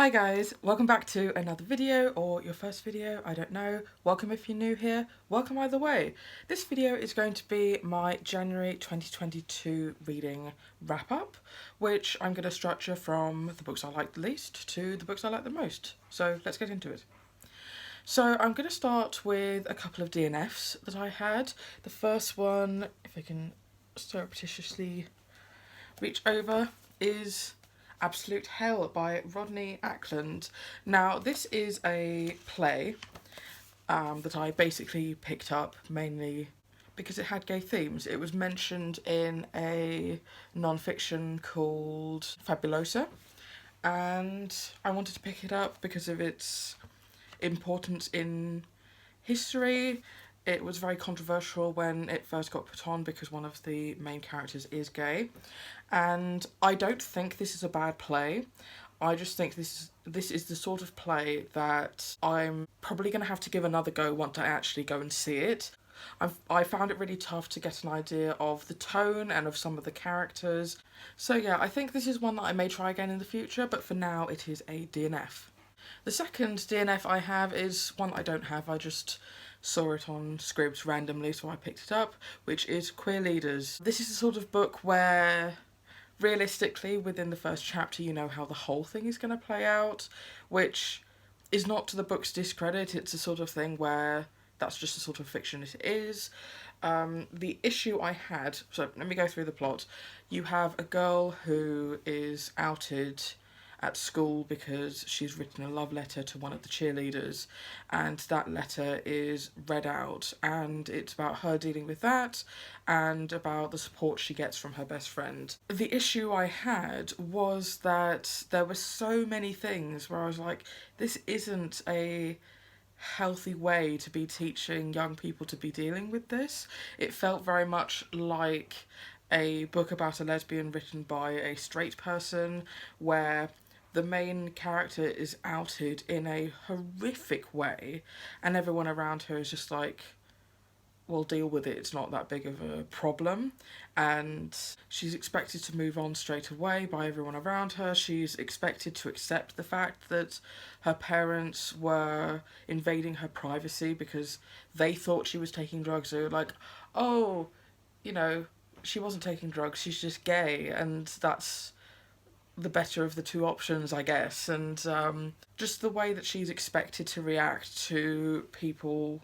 Hi guys, welcome back to another video, or your first video, I don't know. Welcome if you're new here, welcome either way. This video is going to be my January 2022 reading wrap up, which I'm going to structure from the books I like the least to the books I like the most. So let's get into it. So I'm going to start with a couple of DNFs that I had. The first one, if I can surreptitiously reach over, is Absolute Hell by Rodney Ackland. Now, this is a play that I basically picked up mainly because it had gay themes. It was mentioned in a non-fiction called Fabulosa, and I wanted to pick it up because of its importance in history. It was very controversial when it first got put on because one of the main characters is gay. And I don't think this is a bad play. I just think this is the sort of play that I'm probably going to have to give another go once I actually go and see it. I found it really tough to get an idea of the tone and of some of the characters. So yeah, I think this is one that I may try again in the future, but for now it is a DNF. The second DNF I have is one I don't have, I just saw it on Scribd randomly, so I picked it up, which is Queer Leaders. This is the sort of book where realistically within the first chapter you know how the whole thing is going to play out, which is not to the book's discredit. It's a sort of thing where that's just the sort of fiction it is. The issue I had, so let me go through the plot. You have a girl who is outed at school because she's written a love letter to one of the cheerleaders, and that letter is read out, and it's about her dealing with that and about the support she gets from her best friend. The issue I had was that there were so many things where I was like, this isn't a healthy way to be teaching young people to be dealing with this. It felt very much like a book about a lesbian written by a straight person, where the main character is outed in a horrific way and everyone around her is just like, well, deal with it, it's not that big of a problem. And she's expected to move on straight away by everyone around her. She's expected to accept the fact that her parents were invading her privacy because they thought she was taking drugs. They were like, oh, you know, she wasn't taking drugs, she's just gay, and that's the better of the two options, I guess. And just the way that she's expected to react to people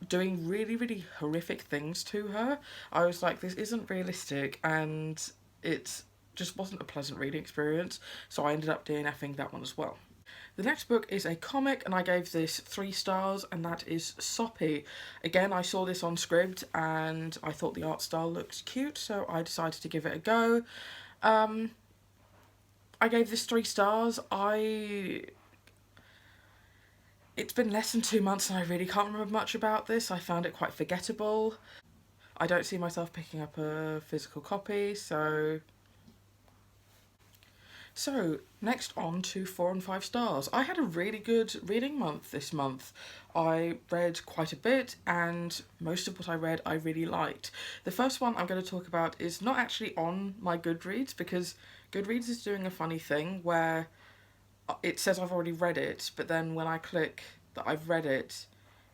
doing really, really horrific things to her, I was like, this isn't realistic, and it just wasn't a pleasant reading experience, so I ended up DNFing that one as well. The next book is a comic, and I gave this 3 stars, and that is Soppy. Again, I saw this on Scribd and I thought the art style looks cute, so I decided to give it a go. I gave this 3 stars. It's been less than 2 months and I really can't remember much about this. I found it quite forgettable. I don't see myself picking up a physical copy, so next on to 4 and 5 stars. I had a really good reading month this month. I read quite a bit, and most of what I read I really liked. The first one I'm going to talk about is not actually on my Goodreads, because Goodreads is doing a funny thing where it says I've already read it, but then when I click that I've read it,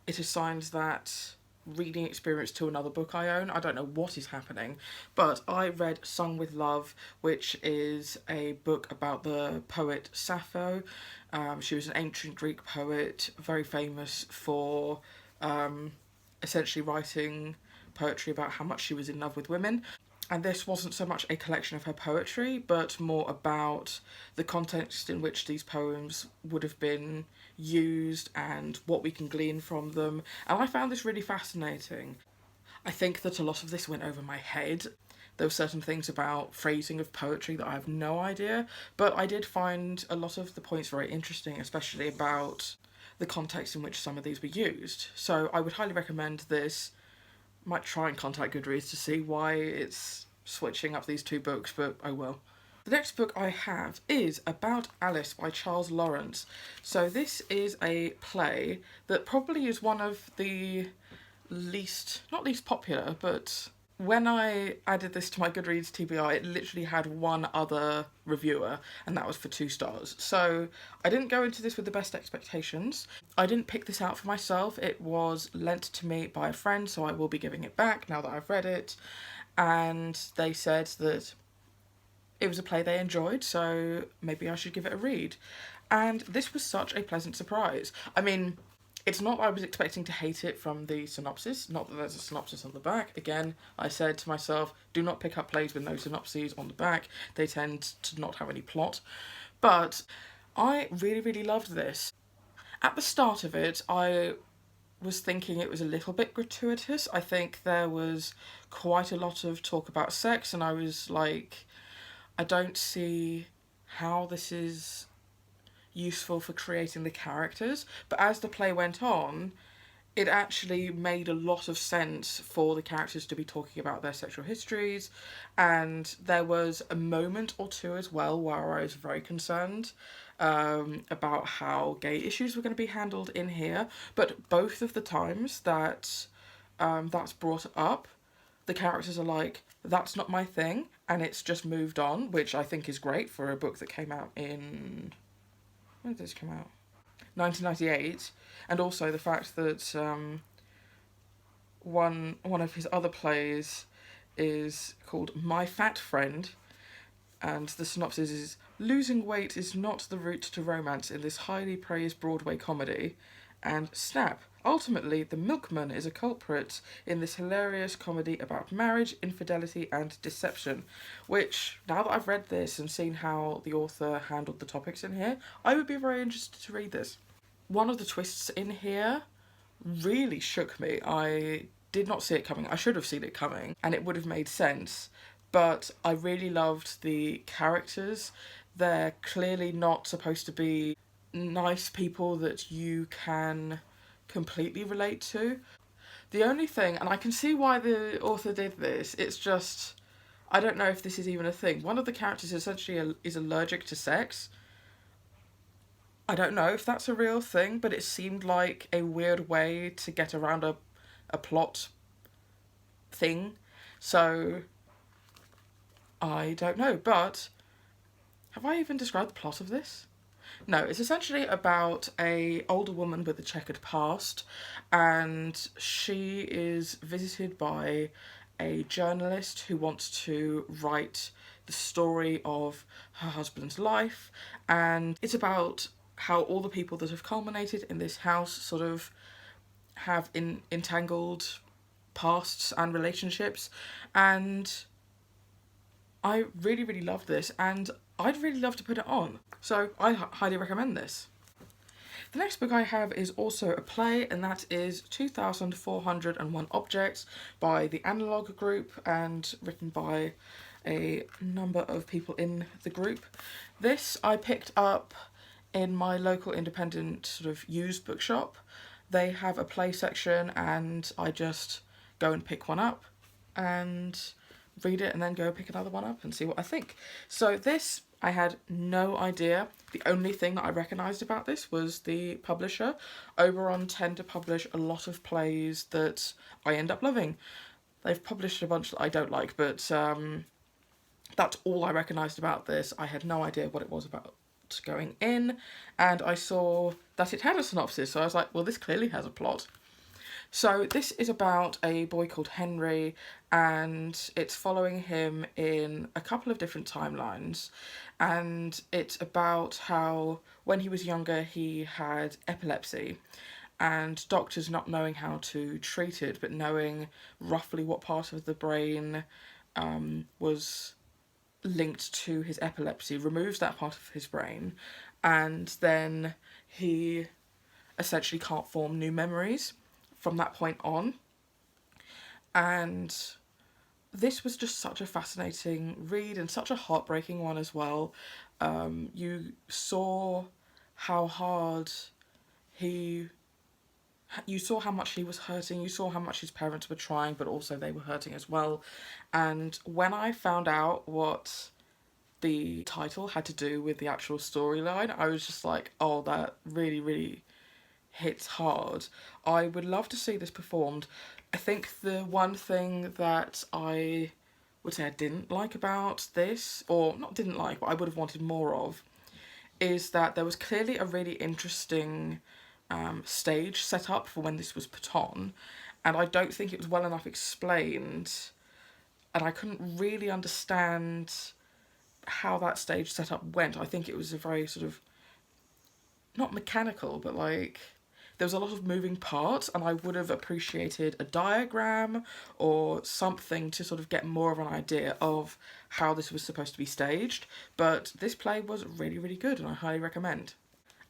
it assigns that reading experience to another book I own. I don't know what is happening, but I read Sung with Love, which is a book about the poet Sappho. She was an ancient Greek poet, very famous for essentially writing poetry about how much she was in love with women. And this wasn't so much a collection of her poetry, but more about the context in which these poems would have been used and what we can glean from them. And I found this really fascinating. I think that a lot of this went over my head. There were certain things about phrasing of poetry that I have no idea, but I did find a lot of the points very interesting, especially about the context in which some of these were used. So I would highly recommend this. Might try and contact Goodreads to see why it's switching up these 2 books, but oh well. The next book I have is About Alice by Charles Lawrence. So this is a play that probably is one of the not least popular, but When I added this to my Goodreads TBR, it literally had one other reviewer, and that was for 2 stars. So I didn't go into this with the best expectations. I didn't pick this out for myself. It was lent to me by a friend, so I will be giving it back now that I've read it. And they said that it was a play they enjoyed, so maybe I should give it a read. And this was such a pleasant surprise. I mean, it's not that I was expecting to hate it from the synopsis, not that there's a synopsis on the back. Again, I said to myself, do not pick up plays with no synopses on the back. They tend to not have any plot. But I really, really loved this. At the start of it, I was thinking it was a little bit gratuitous. I think there was quite a lot of talk about sex, and I was like, I don't see how this is useful for creating the characters. But as the play went on, it actually made a lot of sense for the characters to be talking about their sexual histories, and there was a moment or two as well where I was very concerned about how gay issues were going to be handled in here. But both of the times that that's brought up, the characters are like, that's not my thing, and it's just moved on, which I think is great for a book that came out in... When did this come out? 1998. And also the fact that one of his other plays is called My Fat Friend, and the synopsis is, losing weight is not the route to romance in this highly praised Broadway comedy, and snap, ultimately the milkman is a culprit in this hilarious comedy about marriage, infidelity and deception, which, now that I've read this and seen how the author handled the topics in here, I would be very interested to read this. One of the twists in here really shook me. I did not see it coming. I should have seen it coming, and it would have made sense. But I really loved the characters. They're clearly not supposed to be nice people that you can completely relate to. The only thing, and I can see why the author did this, it's just, I don't know if this is even a thing. One of the characters essentially is allergic to sex. I don't know if that's a real thing, but it seemed like a weird way to get around a plot thing. So, I don't know, but have I even described the plot of this? No, it's essentially about a older woman with a checkered past, and she is visited by a journalist who wants to write the story of her husband's life, and it's about how all the people that have culminated in this house sort of have entangled pasts and relationships, and I really, really loved this, and I'd really love to put it on. So I highly recommend this. The next book I have is also a play, and that is 2401 Objects by the Analog Group and written by a number of people in the group. This I picked up in my local independent sort of used bookshop. They have a play section, and I just go and pick one up and read it and then go pick another one up and see what I think. So this, I had no idea. The only thing that I recognised about this was the publisher. Oberon tend to publish a lot of plays that I end up loving. They've published a bunch that I don't like, but that's all I recognised about this. I had no idea what it was about going in, and I saw that it had a synopsis, so I was like, well, this clearly has a plot. So this is about a boy called Henry, and it's following him in a couple of different timelines, and it's about how when he was younger he had epilepsy, and doctors not knowing how to treat it, but knowing roughly what part of the brain was linked to his epilepsy, removes that part of his brain, and then he essentially can't form new memories from that point on. And this was just such a fascinating read and such a heartbreaking one as well. You saw how hard you saw how much he was hurting, you saw how much his parents were trying, but also they were hurting as well. And when I found out what the title had to do with the actual storyline, I was just like, oh, that really, really hits hard. I would love to see this performed. I think the one thing that I would say I didn't like about this, or not didn't like, but I would have wanted more of, is that there was clearly a really interesting stage set up for when this was put on, and I don't think it was well enough explained, and I couldn't really understand how that stage setup went. I think it was a very sort of, not mechanical, but like, there was a lot of moving parts, and I would have appreciated a diagram or something to sort of get more of an idea of how this was supposed to be staged. But this play was really, really good, and I highly recommend.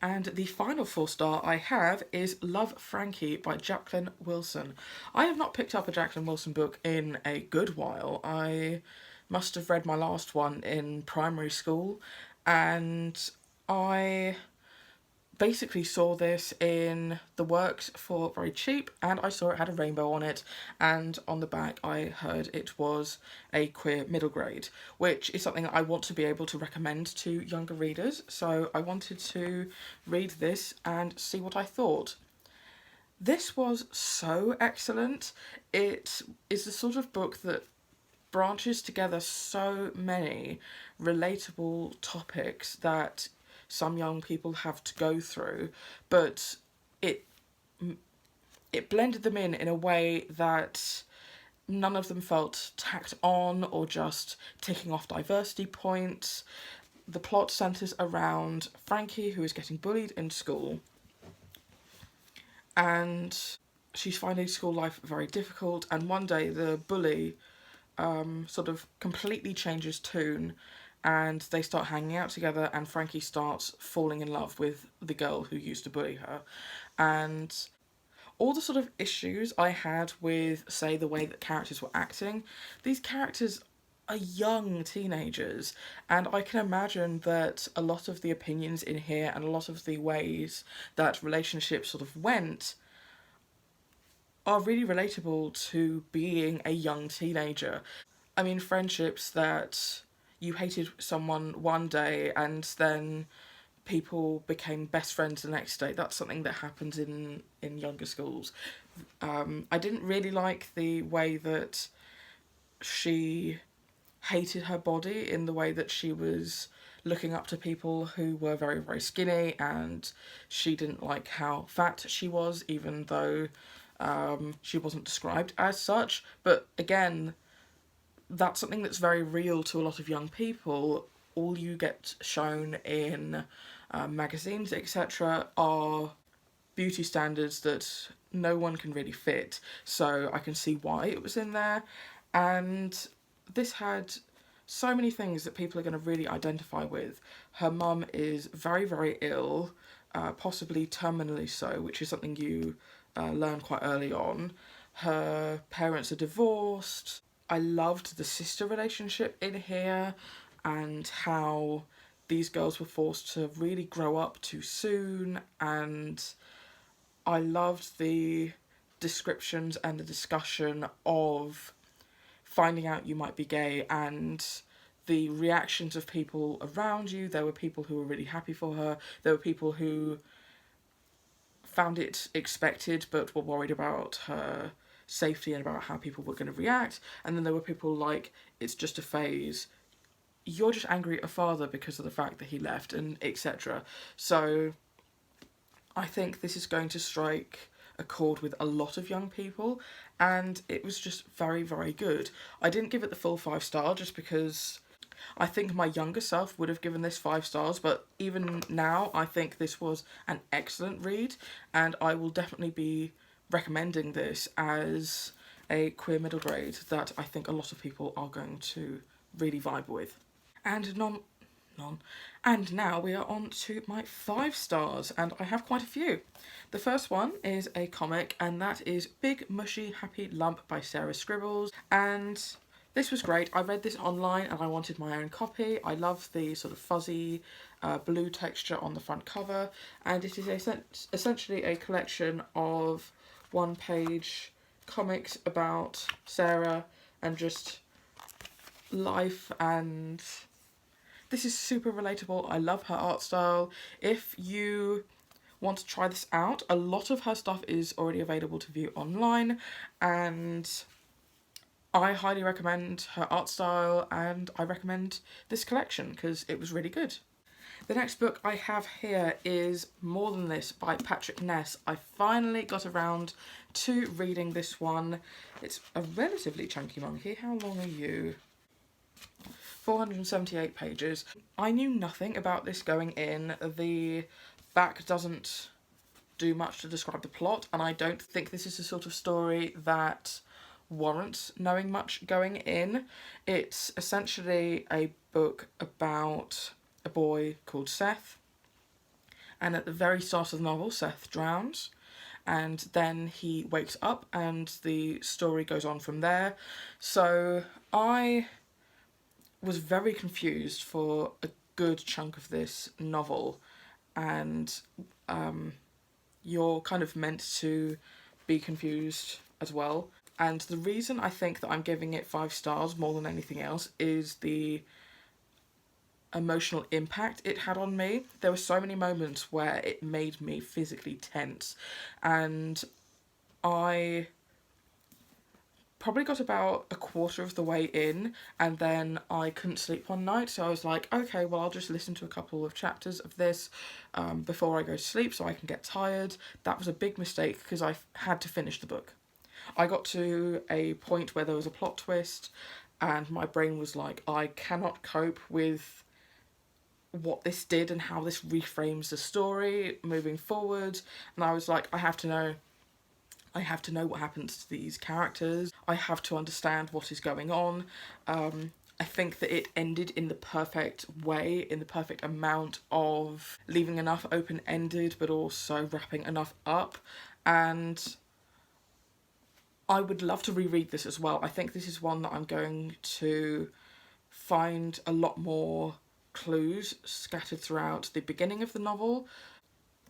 And the final 4-star I have is Love, Frankie by Jacqueline Wilson. I have not picked up a Jacqueline Wilson book in a good while. I must have read my last one in primary school, and I basically saw this in the works for very cheap, and I saw it had a rainbow on it, and on the back I heard it was a queer middle grade, which is something I want to be able to recommend to younger readers, so I wanted to read this and see what I thought. This was so excellent. It is the sort of book that branches together so many relatable topics that some young people have to go through, but it blended them in a way that none of them felt tacked on or just ticking off diversity points. The plot centres around Frankie, who is getting bullied in school, and she's finding school life very difficult, and one day the bully sort of completely changes tune, and they start hanging out together, and Frankie starts falling in love with the girl who used to bully her. And all the sort of issues I had with, say, the way that characters were acting, these characters are young teenagers, and I can imagine that a lot of the opinions in here and a lot of the ways that relationships sort of went are really relatable to being a young teenager. I mean, friendships that you hated someone one day and then people became best friends the next day. That's something that happens in younger schools. I didn't really like the way that she hated her body, in the way that she was looking up to people who were very, very skinny, and she didn't like how fat she was, even though she wasn't described as such. But again, that's something that's very real to a lot of young people. All you get shown in magazines, etc., are beauty standards that no one can really fit. So I can see why it was in there. And this had so many things that people are going to really identify with. Her mum is very, very ill, possibly terminally so, which is something you learn quite early on. Her parents are divorced. I loved the sister relationship in here, and how these girls were forced to really grow up too soon, and I loved the descriptions and the discussion of finding out you might be gay and the reactions of people around you. There were people who were really happy for her, there were people who found it expected but were worried about her safety and about how people were going to react, and then there were people like, it's just a phase, you're just angry at your father because of the fact that he left, and etc. So I think this is going to strike a chord with a lot of young people, and it was just very, very good. I didn't give it the full 5-star just because I think my younger self would have given this 5 stars, but even now I think this was an excellent read, and I will definitely be recommending this as a queer middle grade that I think a lot of people are going to really vibe with. And and now we are on to my 5 stars, and I have quite a few. The first one is a comic, and that is Big Mushy Happy Lump by Sarah Scribbles, and this was great. I read this online and I wanted my own copy. I love the sort of fuzzy blue texture on the front cover, and it is essentially a collection of one-page comics about Sarah and just life, and this is super relatable. I love her art style. If you want to try this out. A lot of her stuff is already available to view online, and I highly recommend her art style, and I recommend this collection because it was really good. The next book I have here is More Than This by Patrick Ness. I finally got around to reading this one. It's a relatively chunky monkey. How long are you? 478 pages. I knew nothing about this going in. The back doesn't do much to describe the plot, and I don't think this is the sort of story that warrants knowing much going in. It's essentially a book about a boy called Seth, and at the very start of the novel Seth drowns, and then he wakes up and the story goes on from there. So I was very confused for a good chunk of this novel, and you're kind of meant to be confused as well. And the reason I think that I'm giving it 5 stars more than anything else is the emotional impact it had on me. There were so many moments where it made me physically tense, and I probably got about a quarter of the way in and then I couldn't sleep one night, so I was like, okay, well, I'll just listen to a couple of chapters of this before I go to sleep so I can get tired. That was a big mistake because I had to finish the book. I got to a point where there was a plot twist and my brain was like, I cannot cope with what this did and how this reframes the story moving forward, and I was like, I have to know what happens to these characters. I have to understand what is going on. I think that it ended in the perfect way, in the perfect amount of leaving enough open-ended but also wrapping enough up, and I would love to reread this as well. I think this is one that I'm going to find a lot more clues scattered throughout the beginning of the novel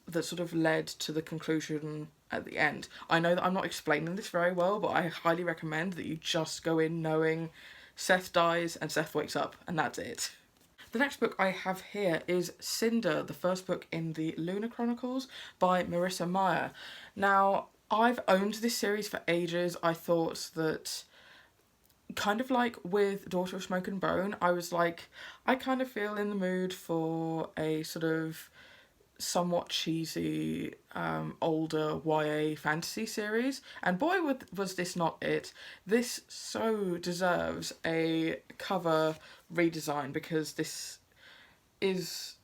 that sort of led to the conclusion at the end. I know that I'm not explaining this very well, but I highly recommend that you just go in knowing Seth dies and Seth wakes up, and that's it. The next book I have here is Cinder, the first book in the Lunar Chronicles by Marissa Meyer. Now, I've owned this series for ages. I thought that, kind of like with Daughter of Smoke and Bone, I was like, I kind of feel in the mood for a sort of somewhat cheesy older YA fantasy series, and boy was this not it. This so deserves a cover redesign because this is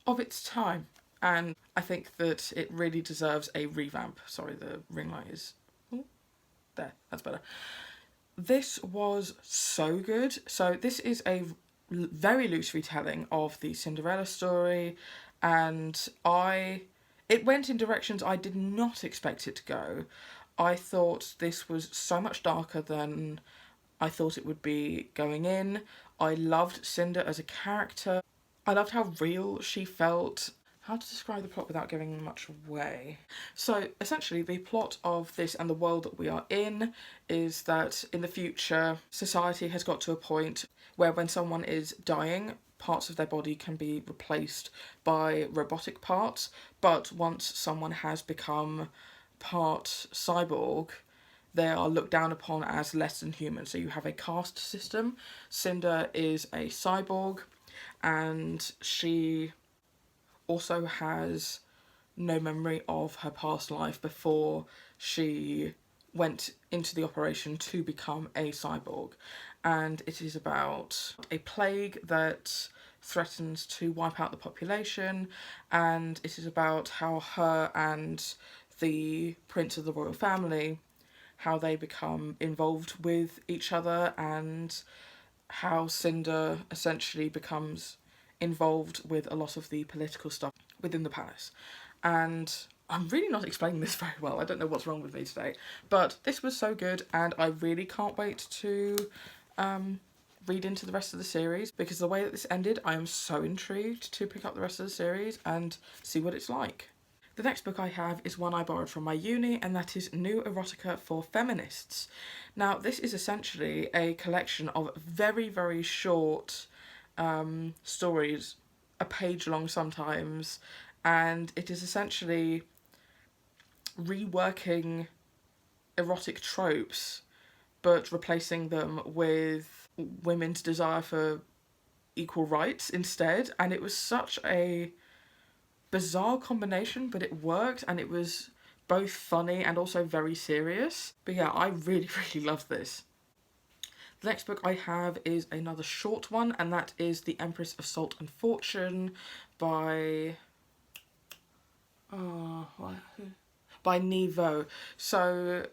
of its time, and I think that it really deserves a revamp. Sorry, the ring light is... Ooh, there, that's better. This was so good. So this is a very loose retelling of the Cinderella story, and it went in directions I did not expect it to go. I thought this was so much darker than I thought it would be going in. I loved Cinder as a character. I loved how real she felt. How to describe the plot without giving much away? So essentially the plot of this and the world that we are in is that in the future society has got to a point where when someone is dying, parts of their body can be replaced by robotic parts, but once someone has become part cyborg, they are looked down upon as less than human. So you have a caste system. Cinder is a cyborg, and she also has no memory of her past life before she went into the operation to become a cyborg. And it is about a plague that threatens to wipe out the population, and it is about how her and the prince of the royal family, how they become involved with each other, and how Cinder essentially becomes involved with a lot of the political stuff within the palace. And I'm really not explaining this very well. I don't know what's wrong with me today. But this was so good, and I really can't wait to read into the rest of the series, because the way that this ended, I am so intrigued to pick up the rest of the series and see what it's like. The next book I have is one I borrowed from my uni, and that is New Erotica for Feminists. Now, this is essentially a collection of very, very short stories, a page long sometimes, and it is essentially reworking erotic tropes but replacing them with women's desire for equal rights instead. And it was such a bizarre combination, but it worked, and it was both funny and also very serious. But yeah, I really, really love this. The next book I have is another short one, and that is The Empress of Salt and Fortune by by Niveau. So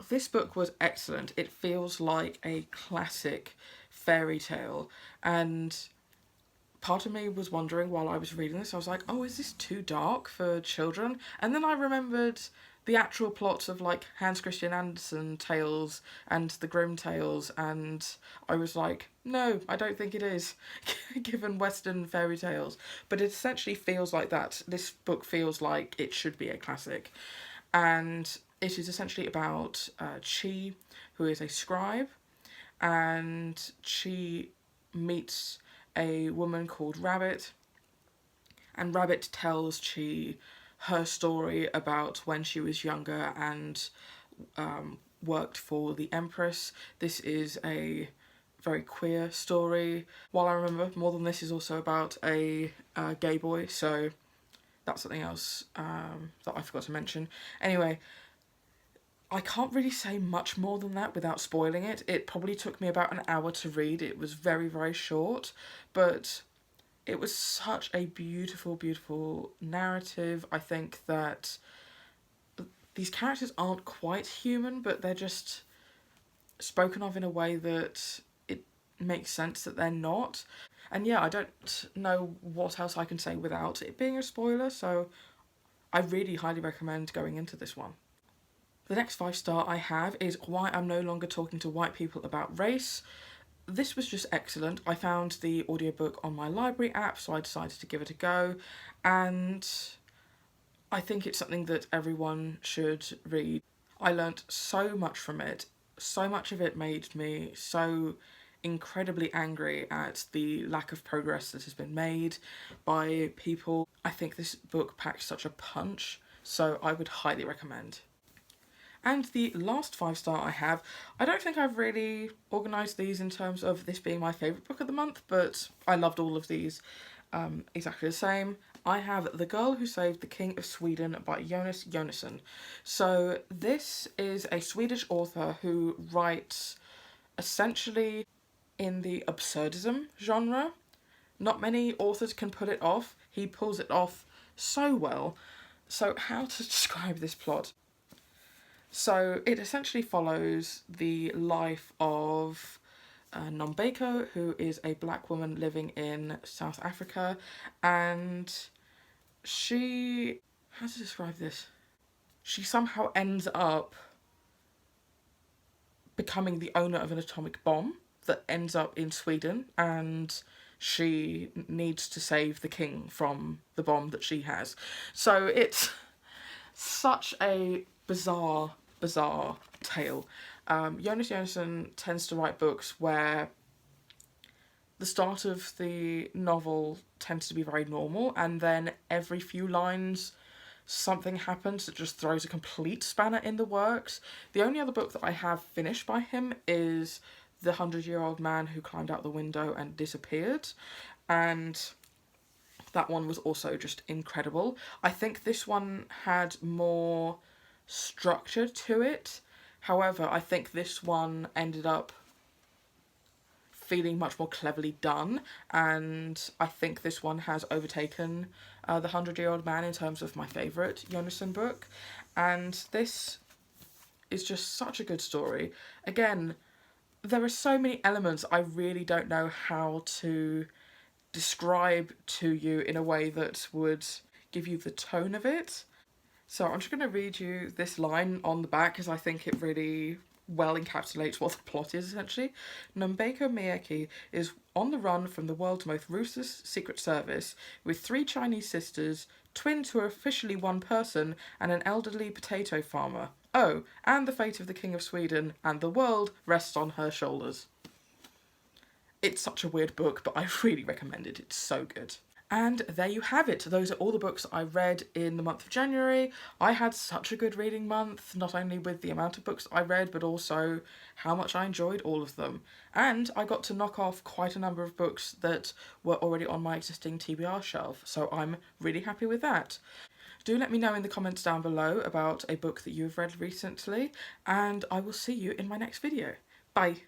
this book was excellent. It feels like a classic fairy tale, and part of me was wondering while I was reading this, I was like, oh, is this too dark for children? And then I remembered the actual plots of like Hans Christian Andersen tales and the Grimm tales, and I was like, no, I don't think it is, given Western fairy tales. But it essentially feels like that. This book feels like it should be a classic. And it is essentially about Chi, who is a scribe, and Chi meets a woman called Rabbit, and Rabbit tells Chi her story about when she was younger and worked for the Empress. This is a very queer story. While I remember, More Than This is also about a gay boy, so that's something else that I forgot to mention. Anyway, I can't really say much more than that without spoiling it. It probably took me about an hour to read. It was very, very short, but it was such a beautiful, beautiful narrative. I think that these characters aren't quite human, but they're just spoken of in a way that it makes sense that they're not. And yeah, I don't know what else I can say without it being a spoiler, so I really highly recommend going into this one. The next 5-star I have is Why I'm No Longer Talking to White People About Race. This was just excellent. I found the audiobook on my library app, so I decided to give it a go, and I think it's something that everyone should read. I learnt so much from it. So much of it made me so incredibly angry at the lack of progress that has been made by people. I think this book packs such a punch, so I would highly recommend. And the last 5-star I have, I don't think I've really organised these in terms of this being my favourite book of the month, but I loved all of these exactly the same. I have The Girl Who Saved the King of Sweden by Jonas Jonasson. So this is a Swedish author who writes essentially in the absurdism genre. Not many authors can pull it off. He pulls it off so well. So how to describe this plot? So it essentially follows the life of Nombeko, who is a black woman living in South Africa, and she, how to describe this? She somehow ends up becoming the owner of an atomic bomb that ends up in Sweden, and she needs to save the king from the bomb that she has. So it's such a bizarre tale. Jonas Jonasson tends to write books where the start of the novel tends to be very normal, and then every few lines something happens that just throws a complete spanner in the works. The only other book that I have finished by him is The 100-Year-Old Man Who Climbed Out the Window and Disappeared, and that one was also just incredible. I think this one had more structure to it. However, I think this one ended up feeling much more cleverly done, and I think this one has overtaken The 100-Year-Old Man in terms of my favourite Jonasson book, and this is just such a good story. Again, there are so many elements I really don't know how to describe to you in a way that would give you the tone of it. So I'm just going to read you this line on the back because I think it really well encapsulates what the plot is, essentially. Nombeko Miyeki is on the run from the world's most ruthless secret service with 3 Chinese sisters, twins who are officially one person, and an elderly potato farmer. Oh, and the fate of the King of Sweden and the world rests on her shoulders. It's such a weird book, but I really recommend it. It's so good. And there you have it. Those are all the books I read in the month of January. I had such a good reading month, not only with the amount of books I read, but also how much I enjoyed all of them. And I got to knock off quite a number of books that were already on my existing TBR shelf, so I'm really happy with that. Do let me know in the comments down below about a book that you have read recently, and I will see you in my next video. Bye!